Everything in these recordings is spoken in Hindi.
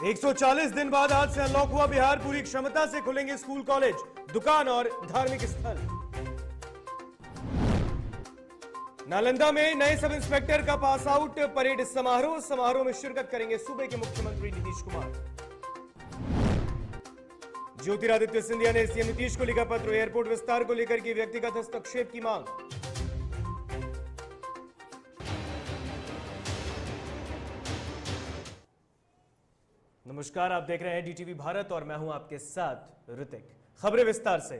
140 दिन बाद आज से अनलॉक हुआ बिहार। पूरी क्षमता से खुलेंगे स्कूल, कॉलेज, दुकान और धार्मिक स्थल। नालंदा में नए सब इंस्पेक्टर का पास आउट परेड समारोह में शिरकत करेंगे सूबे के मुख्यमंत्री नीतीश कुमार। ज्योतिरादित्य सिंधिया ने सीएम नीतीश को लिखा पत्र, एयरपोर्ट विस्तार को लेकर की व्यक्तिगत हस्तक्षेप की मांग। नमस्कार, आप देख रहे हैं डीटीवी भारत और मैं हूं आपके साथ ऋतिक। खबरें विस्तार से।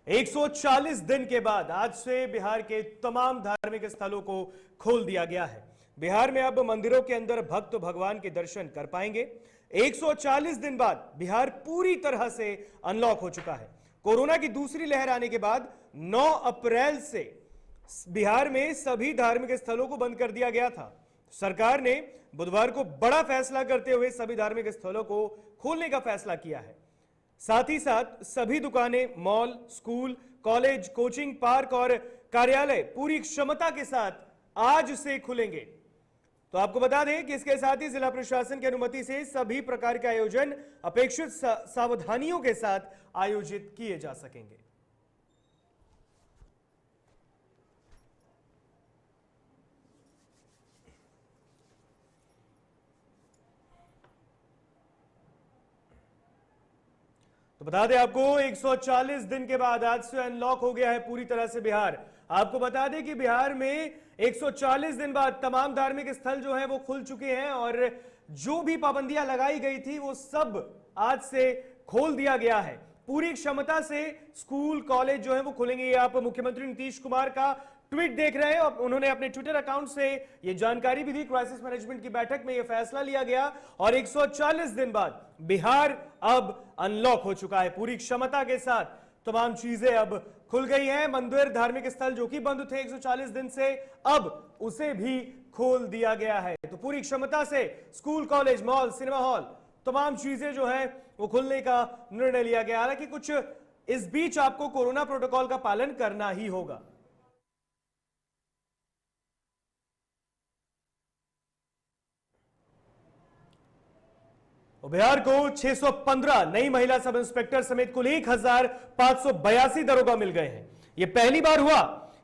140 दिन के बाद आज से बिहार के तमाम धार्मिक स्थलों को खोल दिया गया है। बिहार में अब मंदिरों के अंदर भक्त भगवान के दर्शन कर पाएंगे। 140 दिन बाद बिहार पूरी तरह से अनलॉक हो चुका है। कोरोना की दूसरी लहर आने के बाद 9 अप्रैल से बिहार में सभी धार्मिक स्थलों को बंद कर दिया गया था। सरकार ने बुधवार को बड़ा फैसला करते हुए सभी धार्मिक स्थलों को खोलने का फैसला किया है। साथ ही साथ सभी दुकानें, mall, school, college, coaching, park और कार्यालय पूरी क्षमता के साथ आज से खुलेंगे। तो आपको बता दें कि इसके साथ ही जिला प्रशासन की अनुमति से सभी प्रकार के आयोजन अपेक्षित सावधानियों के साथ आयोजित किए जा सकेंगे। तो बता दें आपको 140 दिन के बाद आज से अनलॉक हो गया है पूरी तरह से बिहार। आपको बता दें कि बिहार में 140 दिन बाद तमाम धार्मिक स्थल जो हैं वो खुल चुके हैं और जो भी पाबंदियां लगाई गई थी वो सब आज से खोल दिया गया है। पूरी क्षमता से स्कूल, कॉलेज जो है वो खुलेंगे। ये आप मुख्यमंत्री नीतीश कुमार का ट्वीट देख रहे हैं। उन्होंने अपने ट्विटर अकाउंट से ये जानकारी भी दी। क्राइसिस मैनेजमेंट की बैठक में ये फैसला लिया गया और 140 दिन बाद बिहार अब अनलॉक हो चुका है। पूरी क्षमता के साथ तमाम चीजें अब खुल गई हैं। मंदिर, धार्मिक स्थल जो कि बंद थे 140 दिन से, अब उसे भी खोल दिया गया है। तो पूरी क्षमता से school, college, mall, cinema hall, तमाम चीजें जो है वो खुलने का निर्णय लिया गया। हालांकि कुछ इस बीच आपको कोरोना प्रोटोकॉल का पालन करना ही होगा। बिहार को 615 नई महिला सब इंस्पेक्टर समेत कुल 1582 दरोगा मिल गए हैं। यह पहली बार हुआ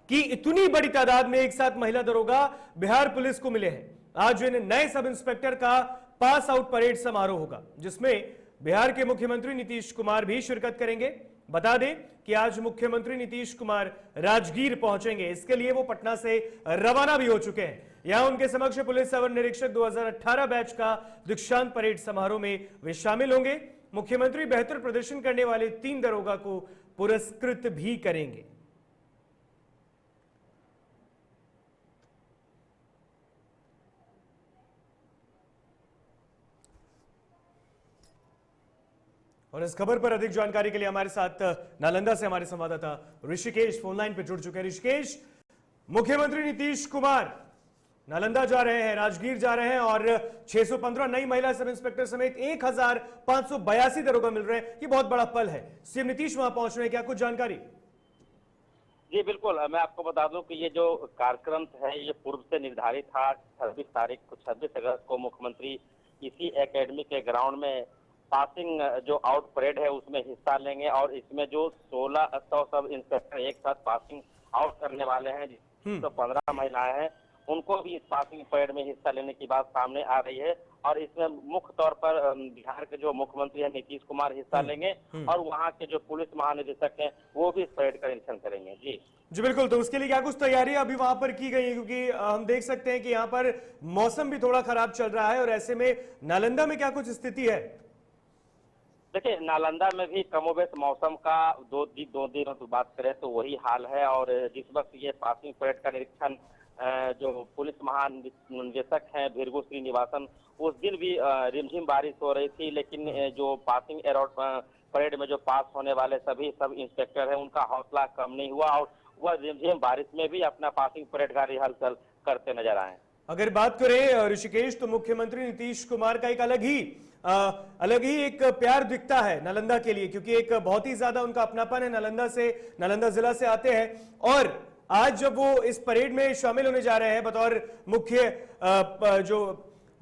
कि इतनी बड़ी तादाद में एक साथ महिला दरोगा बिहार पुलिस को मिले हैं। आज इन नए सब इंस्पेक्टर का पास आउट परेड समारोह होगा जिसमें बिहार के मुख्यमंत्री नीतीश कुमार भी शिरकत करेंगे। बता दें कि आज मुख्यमंत्री नीतीश कुमार राजगीर पहुंचेंगे। इसके लिए वो पटना से रवाना भी हो चुके हैं। यहां उनके समक्ष पुलिस अवर निरीक्षक 2018 बैच का दीक्षांत परेड समारोह में वे शामिल होंगे। मुख्यमंत्री बेहतर प्रदर्शन करने वाले 3 दरोगा को पुरस्कृत भी करेंगे। और इस खबर पर अधिक जानकारी के लिए हमारे साथ नालंदा से हमारे संवाददाता ऋषिकेश फोनलाइन पर जुड़ चुके हैं। ऋषिकेश, मुख्यमंत्री नीतीश कुमार नालंदा जा रहे हैं, राजगीर जा रहे हैं और 615 नई महिला सब इंस्पेक्टर समेत 1582 दरोगा मिल रहे हैं। ये बहुत बड़ा पल है। सीएम नीतीश वहां पहुंच रहे हैं, क्या कुछ जानकारी? जी बिल्कुल, मैं आपको बता दूं कि ये जो कार्यक्रम है ये पूर्व से निर्धारित था। 26 अगस्त को मुख्यमंत्री इसी एकेडमी के ग्राउंड में पासिंग जो आउट परेड है उसमें हिस्सा लेंगे और इसमें जो 1600 सब इंस्पेक्टर एक साथ पासिंग आउट करने वाले हैं, जिसमें 15 महिलाएं हैं, उनको भी इस पासिंग परेड में हिस्सा लेने की बात सामने आ रही है। और इसमें मुख्य तौर पर बिहार के जो मुख्यमंत्री हैं नीतीश कुमार हिस्सा लेंगे और वहां के जो पुलिस महानिदेशक हैं वो भी इस परेड का निरीक्षण करेंगे। जी बिल्कुल। तो उसके लिए क्या कुछ तैयारियां अभी वहां पर की गई है? क्योंकि हम देख सकते हैं कि यहाँ पर मौसम भी थोड़ा खराब चल रहा है और ऐसे में नालंदा में क्या कुछ स्थिति है? देखिए, नालंदा में भी कमोबेश मौसम का दो दिनों की बात करें तो वही हाल है। और जिस वक्त ये पासिंग परेड का निरीक्षण जो पुलिस महानिदेशक हैं भृगु श्रीनिवासन, उस दिन भी रिमझिम बारिश हो रही थी, लेकिन जो पासिंग परेड में जो पास होने वाले सभी सब इंस्पेक्टर हैं उनका हौसला कम नहीं हुआ और वह रिमझिम बारिश में भी अपना पासिंग परेड का रिहर्सल करते नजर आए। अगर बात करें ऋषिकेश, तो मुख्यमंत्री नीतीश कुमार का एक अलग ही एक प्यार दिखता है नालंदा के लिए, क्योंकि एक बहुत ही ज्यादा उनका अपनापन है। नालंदा जिला से आते हैं और आज जब वो इस परेड में शामिल होने जा रहे हैं बतौर मुख्य जो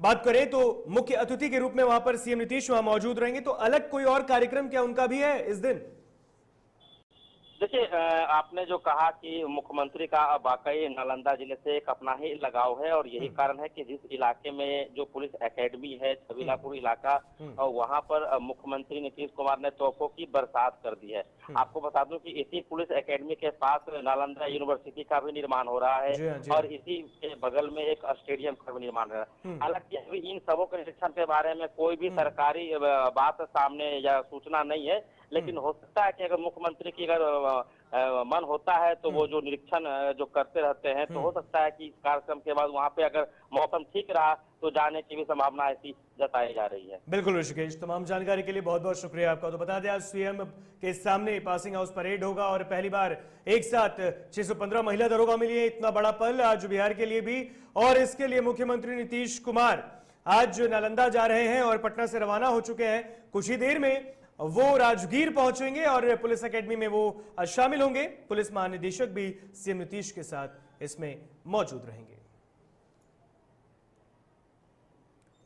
बात करें तो मुख्य अतिथि के रूप में वहां पर सीएम नीतीश वहां मौजूद रहेंगे, तो अलग कोई और कार्यक्रम क्या उनका भी है इस दिन? देखिए, आपने जो कहा कि मुख्यमंत्री का वाकई नालंदा जिले से एक अपना ही लगाव है, और यही कारण है कि जिस इलाके में जो पुलिस एकेडमी है, छबीलापुर इलाका, और वहां पर मुख्यमंत्री नीतीश कुमार ने तोपों की बरसात कर दी है। आपको बता दूं कि इसी पुलिस एकेडमी के पास नालंदा यूनिवर्सिटी का भी निर्माण हो रहा है, जी हाँ। और इसी के बगल में एक स्टेडियम का भी निर्माण हो रहा है। हालांकि अभी इन सबों के निरीक्षण के बारे में कोई भी सरकारी बात सामने या सूचना नहीं है, लेकिन हो सकता है कि अगर मुख्यमंत्री की मन होता है तो वो जो निरीक्षण जो करते रहते हैं, तो हो सकता है कि इस कार्यक्रम के बाद वहां पे अगर मौसम ठीक रहा तो जाने की भी संभावना ऐसी जताई जा रही है। बिल्कुल ऋषिकेश, तमाम जानकारी के लिए बहुत बहुत शुक्रिया आपका। तो बता दें आज सीएम के सामने पासिंग आउट परेड होगा और पहली बार एक साथ 615 महिला दरोगा मिली है। इतना बड़ा पल आज बिहार के लिए भी, और इसके लिए मुख्यमंत्री नीतीश कुमार आज नालंदा जा रहे हैं और पटना से रवाना हो चुके हैं। कुछ ही देर में वो राजगीर पहुंचेंगे और पुलिस एकेडमी में वो शामिल होंगे। पुलिस महानिदेशक भी सीएम नीतीश के साथ इसमें मौजूद रहेंगे।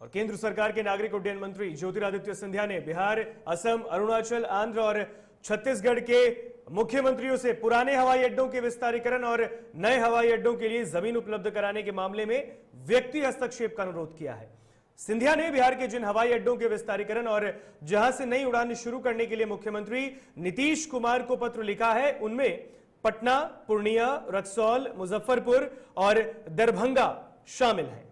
और केंद्र सरकार के नागरिक उड्डयन मंत्री ज्योतिरादित्य सिंधिया ने बिहार, असम, अरुणाचल, आंध्र और छत्तीसगढ़ के मुख्यमंत्रियों से पुराने हवाई अड्डों के विस्तारीकरण और नए हवाई अड्डों के लिए जमीन उपलब्ध कराने के मामले में व्यक्ति हस्तक्षेप का अनुरोध किया है। सिंधिया ने बिहार के जिन हवाई अड्डों के विस्तारीकरण और जहां से नई उड़ान शुरू करने के लिए मुख्यमंत्री नीतीश कुमार को पत्र लिखा है, उनमें पटना, पूर्णिया, रक्सौल, मुजफ्फरपुर और दरभंगा शामिल हैं।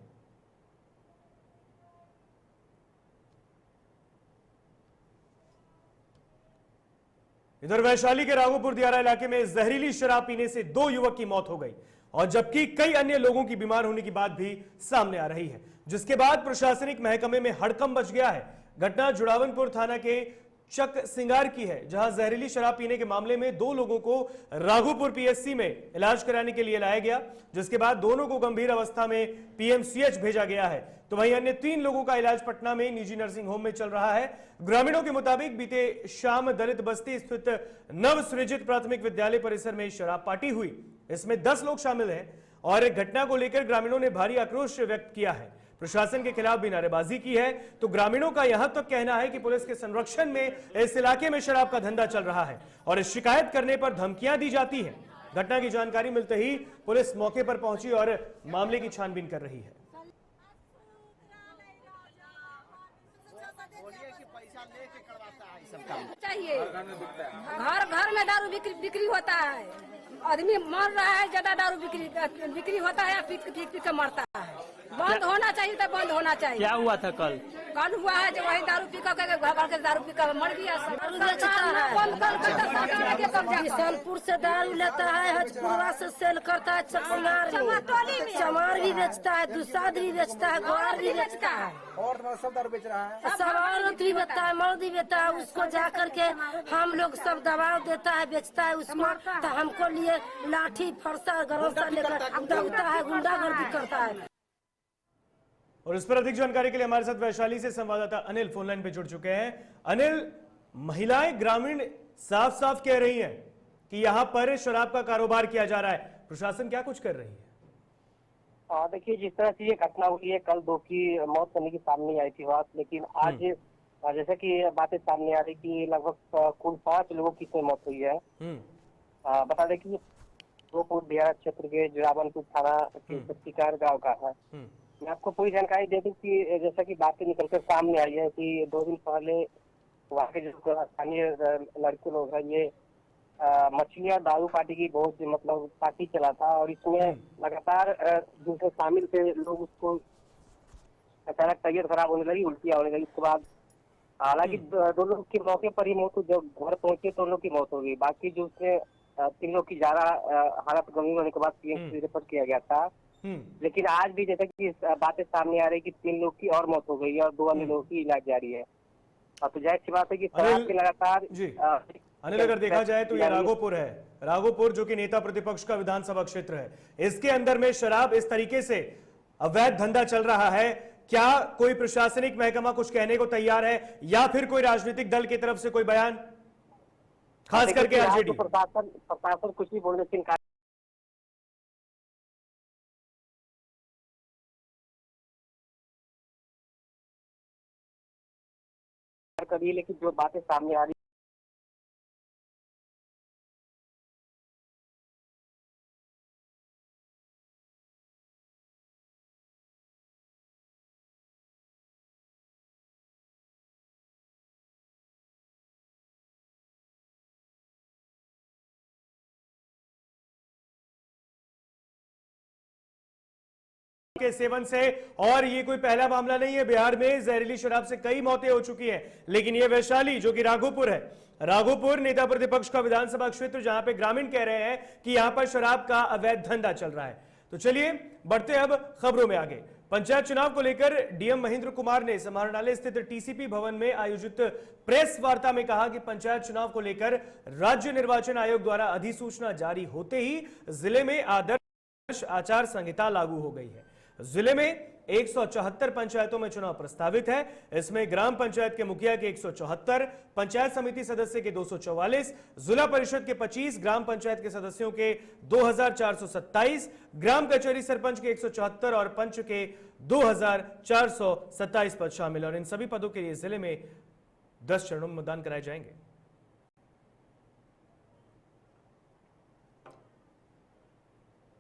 इधर वैशाली के राघोपुर दियारा इलाके में जहरीली शराब पीने से 2 युवक की मौत हो गई, और जबकि कई अन्य लोगों की बीमार होने की बात भी सामने आ रही है, जिसके बाद प्रशासनिक महकमे में हड़कंप मच गया है। घटना जुड़ावनपुर थाना के चक सिंगार की है, जहां जहरीली शराब पीने के मामले में 2 लोगों को राघोपुर पीएचसी में इलाज कराने के लिए लाया गया, जिसके बाद दोनों को गंभीर अवस्था में पीएमसीएच भेजा गया है। तो वहीं अन्य 3 लोगों का इलाज पटना में निजी नर्सिंग होम में चल रहा है। ग्रामीणों के मुताबिक बीते शाम दलित बस्ती स्थित नव सृजित प्राथमिक विद्यालय परिसर में शराब पार्टी हुई। इसमें 10 लोग शामिल हैं और घटना को लेकर ग्रामीणों ने भारी आक्रोश व्यक्त किया है। प्रशासन के खिलाफ भी नारेबाजी की है। तो ग्रामीणों का यहां तक कहना है कि पुलिस के संरक्षण में इस इलाके में शराब का धंधा चल रहा है और शिकायत करने पर धमकियां दी जाती है। घटना की जानकारी मिलते ही पुलिस मौके पर पहुंची और मामले की छानबीन कर रही है। चाहिए घर घर में दारू बिक्री होता है, आदमी मर रहा है, ज्यादा दारू बिक्री होता है, पी के मरता है। बंद होना चाहिए तो बंद होना चाहिए। क्या हुआ था कल? कल हुआ है जो वही दारू पी कर घर के दारू पी कर मर गया। किशनपुर से दारू लेता है, हजपुरा से सेल करता है, चमार भी बेचता है, दुसाद भी बेचता है, ग्वार भी बेचता है, और सब दारू बेच रहा है। सब औरत भी बेचता है, मर्द भी बेचता है। उसको जा करके हम लोग सब दबाव देता है, बेचता है उसको, तो हमको लिए लाठी फरसा गरम लेकर दौड़ता है, गुंडागर्दी करता है। और इस पर अधिक जानकारी के लिए हमारे साथ वैशाली से संवाददाता अनिल फोनलाइन पे जुड़ चुके हैं। अनिल, महिलाएं ग्रामीण साफ साफ कह रही हैं कि यहां पर शराब का कारोबार किया जा रहा है, प्रशासन क्या कुछ कर रही है? देखिए, जिस तरह से ये घटना हुई है, कल 2 की मौत होने की सामने आई थी बात, लेकिन आज जैसे कि बातें सामने आ रही कि लगभग कुल 5 लोगों की इसमें मौत हुई है। बता दें कि राघोपुर दियारा क्षेत्र के जुड़ावनपुर थाना के शिकार गाँव का है। मैं आपको पूरी जानकारी दे दूं कि जैसा कि बातें निकलकर सामने आई है कि 2 दिन पहले वहाँ के जो स्थानीय लड़के लोग हैं, ये मछली और दारू पार्टी की बहुत मतलब पार्टी चला था, और इसमें लगातार जिनसे शामिल थे लोग, उसको अचानक तबीयत खराब होने लगी, उल्टियाँ होने लगी। उसके बाद हालांकि 2 लोग की मौके पर ही मौत हुई, जब घर पहुंचे तो लोग की मौत हो गई। बाकी जो उसमें 3 लोग की ज्यादा हालत गंभीर होने के बाद पीएमसी रेफर किया गया था। लेकिन आज भी जैसे कि बातें सामने आ रही कि 3 लोग की और मौत हो गई है और 2 अन्य लोगों की इलाज जारी है। तो जाहिर सी बात है कि शराब के लगातार अनिल, अगर देखा जाए तो ये राघोपुर है, राघोपुर जो कि नेता प्रतिपक्ष का विधानसभा क्षेत्र है, इसके अंदर में शराब इस तरीके से अवैध धंधा चल रहा है। क्या कोई प्रशासनिक महकमा कुछ कहने को तैयार है या फिर कोई राजनीतिक दल की तरफ से कोई बयान, खास करके आरजेडी? प्रशासन कुछ भी बोलने से करी, लेकिन जो बातें सामने आ रही के सेवन से, और ये कोई पहला मामला नहीं है। बिहार में जहरीली शराब से कई मौतें हो चुकी हैं, लेकिन ये वैशाली जो कि राघोपुर है, राघोपुर नेता प्रतिपक्ष का विधानसभा क्षेत्र, जहां पे ग्रामीण कह रहे हैं कि यहां पर शराब का अवैध धंधा चल रहा है। तो चलिए बढ़ते अब खबरों में आगे। पंचायत चुनाव को लेकर डीएम महेंद्र कुमार ने समाहरणालय स्थित टीसीपी भवन में आयोजित प्रेस वार्ता में कहा कि पंचायत चुनाव को लेकर राज्य निर्वाचन आयोग द्वारा अधिसूचना जारी होते ही जिले में आदर्श आचार संहिता लागू हो गई है। जिले में 174 पंचायतों में चुनाव प्रस्तावित है। इसमें ग्राम पंचायत के मुखिया के 174, पंचायत समिति सदस्य के 244, जिला परिषद के 25, ग्राम पंचायत के सदस्यों के 2427, ग्राम कचहरी सरपंच के 174 और पंच के 2427 पद शामिल। और इन सभी पदों के लिए जिले में 10 चरणों में मतदान कराए जाएंगे।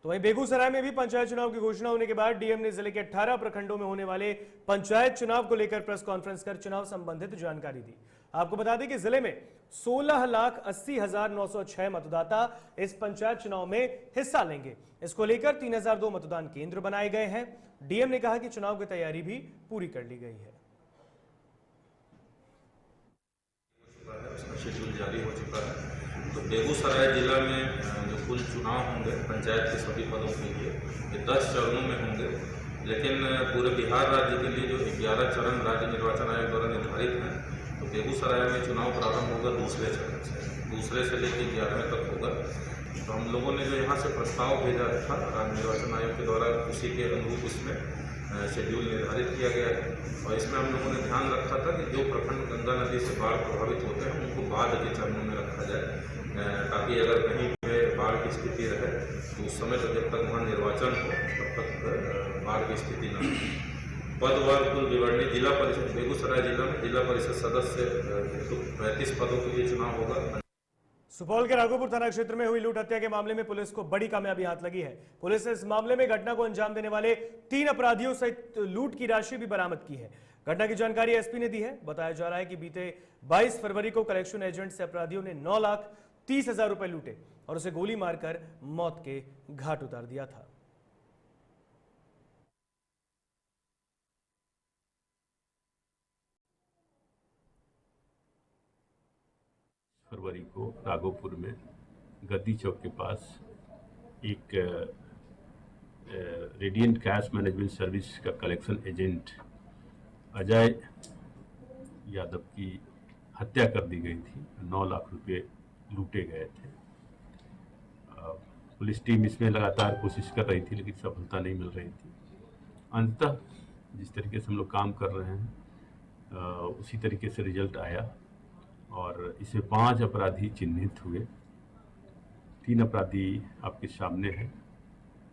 तो वहीं बेगूसराय में भी पंचायत चुनाव की घोषणा होने के बाद डीएम ने जिले के 18 प्रखंडों में होने वाले पंचायत चुनाव को लेकर प्रेस कॉन्फ्रेंस कर चुनाव संबंधित जानकारी दी। आपको बता दें कि जिले में 16,80,906 मतदाता इस पंचायत चुनाव में हिस्सा लेंगे। इसको लेकर 3002 मतदान केंद्र बनाए गए हैं। डीएम ने कहा कि चुनाव की तैयारी भी पूरी कर ली गई है। शेड्यूल जारी हो चुका है। तो बेगूसराय जिला में जो कुल चुनाव होंगे पंचायत के सभी पदों के लिए ये 10 चरणों में होंगे, लेकिन पूरे बिहार राज्य के लिए जो 11 चरण राज्य निर्वाचन आयोग द्वारा निर्धारित हैं, तो बेगूसराय में चुनाव प्रारंभ होगा दूसरे चरण से, दूसरे से लेकर 11वें तक होगा। तो हम लोगों ने जो यहाँ से प्रस्ताव भेजा था राज्य निर्वाचन आयोग के द्वारा, उसी के अनुरूप इसमें शेड्यूल निर्धारित किया गया है। और इसमें हम लोगों ने ध्यान रखा था कि जो प्रखंड गंगा नदी से बाढ़ प्रभावित होते हैं उनको बाद के चरणों में रखा जाए, ताकि अगर कहीं पे बाढ़ की स्थिति रहे तो उस समय तक जब तक वहाँ निर्वाचन हो तब तक बाढ़ की स्थिति न हो। पदवार कुल विवरणी जिला परिषद बेगूसराय जिला में जिला परिषद सदस्य 35 पदों के लिए चुनाव होगा। सुपौल के राघोपुर थाना क्षेत्र में हुई लूट हत्या के मामले में पुलिस को बड़ी कामयाबी हाथ लगी है। पुलिस ने इस मामले में घटना को अंजाम देने वाले 3 अपराधियों सहित लूट की राशि भी बरामद की है। घटना की जानकारी एसपी ने दी है। बताया जा रहा है कि बीते 22 फरवरी को कलेक्शन एजेंट से अपराधियों ने 9,30,000 रुपए लूटे और उसे गोली मारकर मौत के घाट उतार दिया था। फरवरी को राघोपुर में गद्दी चौक के पास एक रेडिएंट कैश मैनेजमेंट सर्विस का कलेक्शन एजेंट अजय यादव की हत्या कर दी गई थी। 9 लाख रुपए लूटे गए थे। पुलिस टीम इसमें लगातार कोशिश कर रही थी, लेकिन सफलता नहीं मिल रही थी। अंततः जिस तरीके से हम लोग काम कर रहे हैं उसी तरीके से रिजल्ट आया और इसमें 5 अपराधी चिन्हित हुए। 3 अपराधी आपके सामने हैं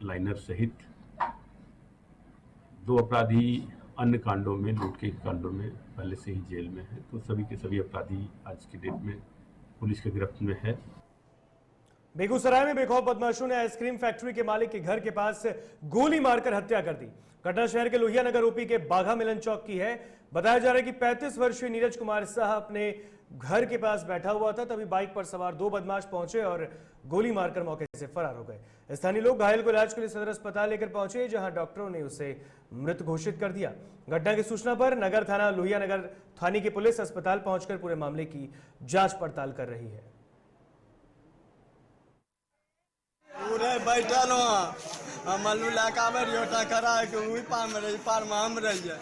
लाइनर सहित। 2 अपराधी अन्य कांडों में, लूट के कांडों में पहले से ही जेल में है। तो सभी के सभी अपराधी आज की डेट में पुलिस के गिरफ्त में है। बेगूसराय में बेखौफ बदमाशों ने आइसक्रीम फैक्ट्री के मालिक के घर के पास गोली मारकर हत्या कर दी। घटना शहर के लोहिया नगर ओपी के बाघा मिलन चौक की है। बताया जा रहा है कि 35 वर्षीय नीरज कुमार शाह अपने घर के पास बैठा हुआ था, तभी बाइक पर सवार 2 बदमाश पहुंचे और गोली मारकर मौके से फरार हो गए। स्थानीय लोग घायल को इलाज के लिए सदर अस्पताल लेकर पहुंचे, जहां डॉक्टरों ने उसे मृत घोषित कर दिया। घटना की सूचना पर नगर थाना लोहिया नगर थाने की पुलिस अस्पताल पहुंचकर पूरे मामले की जांच पड़ताल कर रही है। पूरे बैठल मल्लू इलाका में रियोटा करा के वही पार में रही, पार में हम रहिए।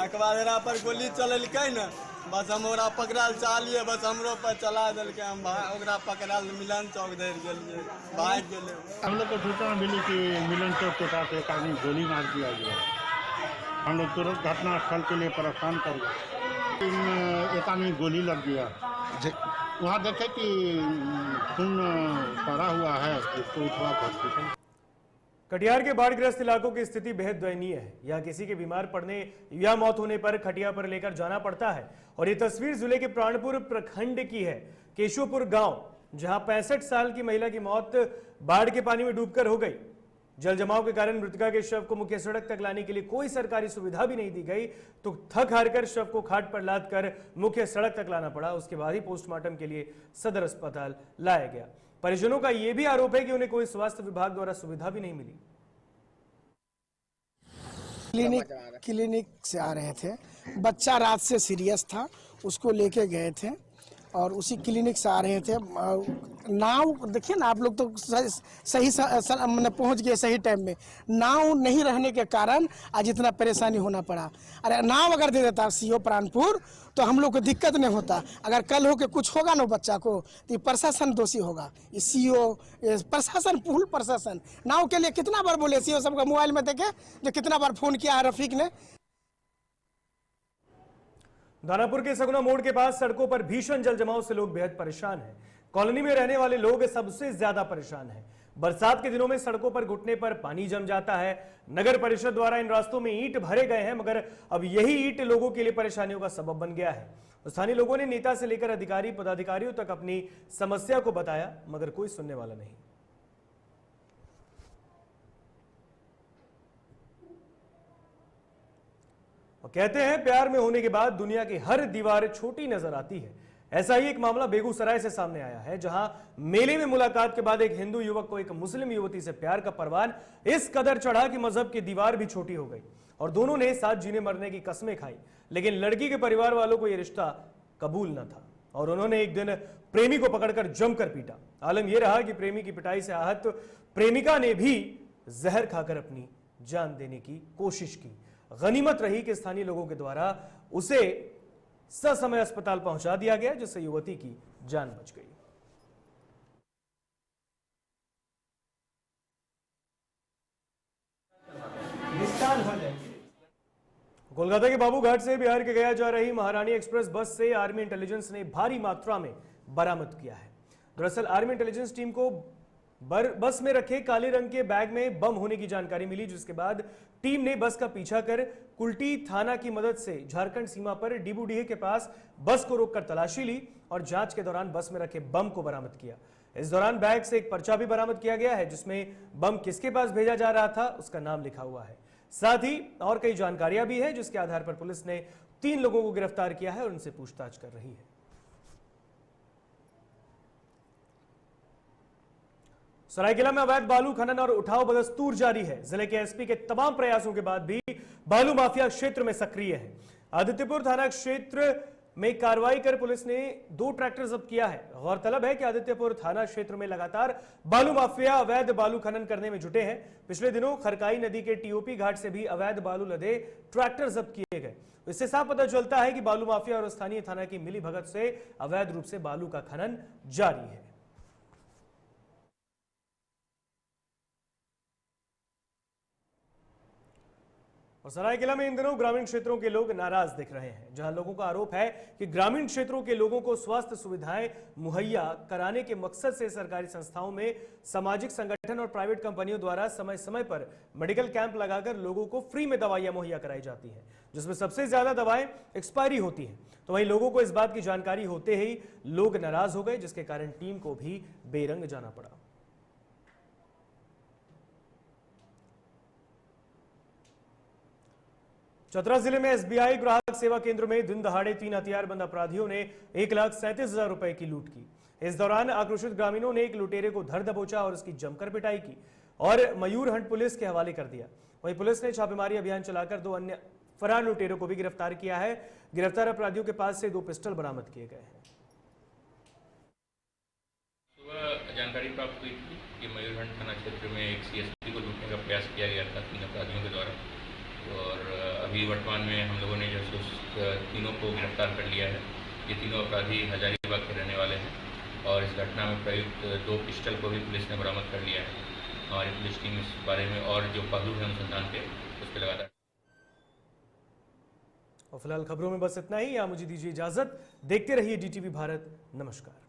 एक बार एरा पर गोली चलैलकै न, बस हम ओकरा पकड़ाल चाहलिए, बस हमरो पर चला दिलकै। हम ओकरा पकड़ाल मिलन चौक धरि गेलिए, भाग गेले। हम लोग को सूचना मिली कि मिलन चौक के पास एक आदमी गोली मार दिया गया। हम लोग तुरंत घटना स्थल के लिए प्रस्थान कर गए। एक आदमी गोली लग गया। वहाँ देखे कि खून पड़ा हुआ है, इसको उठवा हॉस्पिटल। कटिहार के बाढ़ग्रस्त इलाकों की स्थिति बेहद दयनीय है। यहाँ किसी के बीमार पड़ने या मौत होने पर खटिया पर लेकर जाना पड़ता है। और ये तस्वीर जिले के प्राणपुर प्रखंड की है। केशवपुर गांव, जहां 65 साल की महिला की मौत बाढ़ के पानी में डूबकर हो गई। जल जमाव के कारण मृतका के शव को मुख्य सड़क तक लाने के लिए कोई सरकारी सुविधा भी नहीं दी गई, तो थक हारकर शव को खाट पर लाद कर मुख्य सड़क तक लाना पड़ा। उसके बाद ही पोस्टमार्टम के लिए सदर अस्पताल लाया गया। परिजनों का यह भी आरोप है कि उन्हें कोई स्वास्थ्य विभाग द्वारा सुविधा भी नहीं मिली। क्लिनिक से आ रहे थे, बच्चा रात से सीरियस था, उसको लेके गए थे और उसी क्लिनिक से आ रहे थे। नाव देखिए ना, आप लोग तो सही पहुंच गए सही टाइम में। नाव नहीं रहने के कारण आज इतना परेशानी होना पड़ा। अरे नाव अगर दे देता सीओ प्राणपुर तो हम लोग को दिक्कत नहीं होता। अगर कल हो के कुछ होगा ना बच्चा को तो प्रशासन दोषी होगा। सीओ प्रशासन, फुल प्रशासन। नाव के लिए कितना बार बोले, सीओ सबका मोबाइल में देखे जो कितना बार फोन किया है रफीक ने। दानापुर के सगुना मोड़ के पास सड़कों पर भीषण जल जमाव से लोग बेहद परेशान हैं। कॉलोनी में रहने वाले लोग सबसे ज्यादा परेशान हैं। बरसात के दिनों में सड़कों पर घुटने पर पानी जम जाता है। नगर परिषद द्वारा इन रास्तों में ईंट भरे गए हैं, मगर अब यही ईंट लोगों के लिए परेशानियों का सबब बन गया है। स्थानीय लोगों ने नेता से लेकर अधिकारी पदाधिकारियों तक अपनी समस्या को बताया, मगर कोई सुनने वाला नहीं। और कहते हैं प्यार में होने के बाद दुनिया की हर दीवार छोटी नजर आती है। ऐसा ही एक मामला बेगूसराय से सामने आया है, जहां मेले में मुलाकात के बाद एक हिंदू युवक को एक मुस्लिम युवती से प्यार का परवान इस कदर चढ़ा कि मजहब की दीवार भी छोटी हो गई और दोनों ने साथ जीने मरने की कस्में खाई। लेकिन लड़की के परिवार वालों को यह रिश्ता कबूल न था और उन्होंने एक दिन प्रेमी को पकड़कर जमकर पीटा। आलम यह रहा कि प्रेमी की पिटाई से आहत प्रेमिका ने भी जहर खाकर अपनी जान देने की कोशिश की। गनीमत रही कि स्थानीय लोगों के द्वारा उसे ससमय अस्पताल पहुंचा दिया गया, जिससे युवती की जान बच गई। कोलकाता के बाबूघाट से बिहार के गया जा रही महारानी एक्सप्रेस बस से आर्मी इंटेलिजेंस ने भारी मात्रा में बरामद किया है। दरअसल आर्मी इंटेलिजेंस टीम को बस में रखे काले रंग के बैग में बम होने की जानकारी मिली, जिसके बाद टीम ने बस का पीछा कर कुल्टी थाना की मदद से झारखंड सीमा पर डीबूडीह के पास बस को रोककर तलाशी ली और जांच के दौरान बस में रखे बम को बरामद किया। इस दौरान बैग से एक पर्चा भी बरामद किया गया है, जिसमें बम किसके पास भेजा जा रहा था उसका नाम लिखा हुआ है। साथ ही और कई जानकारियां भी है, जिसके आधार पर पुलिस ने 3 लोगों को गिरफ्तार किया है और उनसे पूछताछ कर रही है। सरायकेला में अवैध बालू खनन और उठाव बदस्तूर जारी है। जिले के एसपी के तमाम प्रयासों के बाद भी बालू माफिया क्षेत्र में सक्रिय है। आदित्यपुर थाना क्षेत्र में कार्रवाई कर पुलिस ने 2 ट्रैक्टर जब्त किया है। गौरतलब है कि आदित्यपुर थाना क्षेत्र में लगातार बालू माफिया अवैध बालू खनन करने में जुटे हैं। पिछले दिनों खरकाई नदी के टीओपी घाट से भी अवैध बालू लदे ट्रैक्टर जब्त किए गए। इससे साफ पता चलता है कि बालू माफिया और स्थानीय थाना की मिलीभगत से अवैध रूप से बालू का खनन जारी है। और सरायकेला में इन दिनों ग्रामीण क्षेत्रों के लोग नाराज दिख रहे हैं, जहां लोगों का आरोप है कि ग्रामीण क्षेत्रों के लोगों को स्वास्थ्य सुविधाएं मुहैया कराने के मकसद से सरकारी संस्थाओं में सामाजिक संगठन और प्राइवेट कंपनियों द्वारा समय समय पर मेडिकल कैंप लगाकर लोगों को फ्री में दवाइयां मुहैया कराई जाती हैं, जिसमें सबसे ज्यादा दवाएं एक्सपायरी होती हैं। तो वहीं लोगों को इस बात की जानकारी होते ही लोग नाराज हो गए, जिसके कारण टीम को भी बेरंग जाना पड़ा। चतरा जिले में एसबीआई ग्राहक सेवा केंद्र में दिन दहाड़े 3 हथियारबंद अपराधियों ने 1,37,000 रुपए की लूट की। इस दौरान आक्रोशित ग्रामीणों ने एक लुटेरे को धर दबोचा और उसकी जमकर पिटाई की और मयूरहंट पुलिस के हवाले कर दिया। वहीं पुलिस ने छापेमारी अभियान चलाकर 2 अन्य फरार लुटेरों को भी गिरफ्तार किया है। गिरफ्तार अपराधियों के पास से 2 पिस्टल बरामद किए गए हैं। सुबह जानकारी प्राप्त हुई थी कि मयूरहंट थाना क्षेत्र में एक सीएसपी को लूटने का प्रयास किया गया था 3 अपराधियों के द्वारा, और अभी वर्तमान में हम लोगों ने जो तीनों को गिरफ्तार कर लिया है। ये तीनों अपराधी हजारीबाग के रहने वाले हैं और इस घटना में प्रयुक्त 2 पिस्टल को भी पुलिस ने बरामद कर लिया है। हमारी पुलिस टीम इस बारे में और जो पहलू है अनुसंधान के उस पर लगातार। और फिलहाल खबरों में बस इतना ही। यहाँ मुझे दीजिए इजाजत। देखते रहिए DTV भारत। नमस्कार।